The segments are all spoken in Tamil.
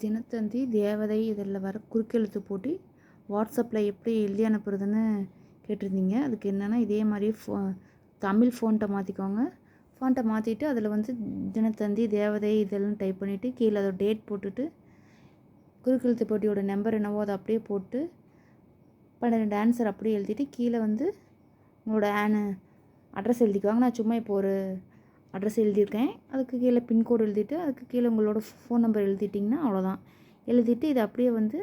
தினத்தந்தி, தேவதை இதில் வர குறுக்கெழுத்து போட்டு வாட்ஸ்அப்பில் எப்படி எழுதி அனுப்புறதுன்னு கேட்டிருந்தீங்க. அதுக்கு என்னென்னா இதே மாதிரி தமிழ் ஃபோன்ட்டை மாற்றிக்கோங்க. ஃபோன்ட்டை மாற்றிட்டு அதில் வந்து தினத்தந்தி, தேவதை இதெல்லாம் டைப் பண்ணிவிட்டு கீழே அதோட டேட் போட்டுட்டு குறுக்கெழுத்து போட்டியோட நம்பர் என்னவோ அதை அப்படியே போட்டு 12 ஆன்சர் அப்படியே எழுதிட்டு கீழே வந்து உங்களோட அட்ரஸ் எழுதிக்குவாங்க. நான் சும்மா இப்போ ஒரு அட்ரஸ் எழுதியிருக்கேன். அதுக்கு கீழே பின்கோடு எழுதிட்டு அதுக்கு கீழே உங்களோட ஃபோன் நம்பர் எழுதிட்டிங்கன்னா அவ்வளோதான். எழுதிட்டு இதை அப்படியே வந்து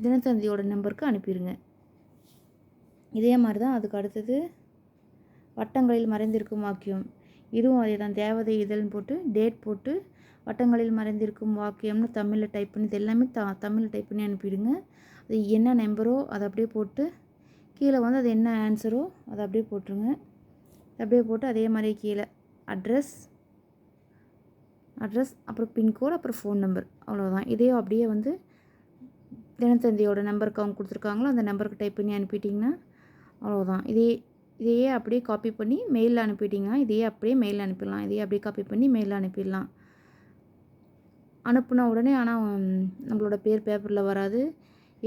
தினத்தந்தியோட நம்பருக்கு அனுப்பிடுங்க. இதே மாதிரி தான் அதுக்கு அடுத்தது வட்டங்களில் மறைந்திருக்கும் வாக்கியம். இதுவும் அதே தான். தேவதை இதழ்னு போட்டு டேட் போட்டு வட்டங்களில் மறைந்திருக்கும் வாக்கியம்னு தமிழில் டைப் பண்ணி இது எல்லாமே தமிழில் டைப் பண்ணி அனுப்பிடுங்க. அது என்ன நம்பரோ அதை அப்படியே போட்டு கீழே வந்து அது என்ன ஆன்சரோ அதை அப்படியே போட்டுருங்க. அப்படியே போட்டு அதே மாதிரி கீழே அட்ரஸ் அப்புறம் பின்கோடு அப்புறம் ஃபோன் நம்பர் அவ்வளோதான். இதையும் அப்படியே வந்து தினத்தந்தியோட நம்பருக்கு அவங்க கொடுத்துருக்காங்களோ அந்த நம்பருக்கு டைப் பண்ணி அனுப்பிட்டிங்கன்னா அவ்வளோதான். இதையே அப்படியே காப்பி பண்ணி மெயிலில் அனுப்பிட்டிங்கன்னா இதையே அப்படியே மெயிலில் அனுப்பிடலாம். இதையே அப்படியே காப்பி பண்ணி மெயிலில் அனுப்பிடலாம். அனுப்புன உடனே ஆனால் நம்மளோட பேர் பேப்பரில் வராது.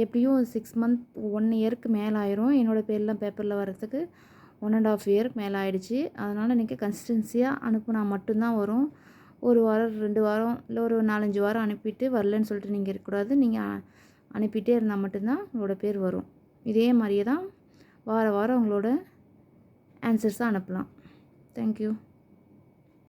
எப்படியும் 6 மந்த் 1 இயருக்கு மேலே ஆயிரும். என்னோடய பேர்லாம் பேப்பரில் வர்றதுக்கு 1.5 இயர் மேலே ஆயிடுச்சு. அதனால் நீங்கள் கன்சிஸ்டன்சியாக அனுப்புனா மட்டும்தான் வரும். 1 வாரம் 2 வாரம் இல்லை ஒரு 4-5 வாரம் அனுப்பிட்டு வரலன்னு சொல்லிட்டு நீங்கள் இருக்கக்கூடாது. நீங்கள் அனுப்பிட்டே இருந்தால் மட்டும்தான் உங்களோட பேர் வரும். இதே மாதிரியே தான் வாரம் உங்களோட ஆன்சர்ஸை அனுப்பலாம். தேங்க்யூ.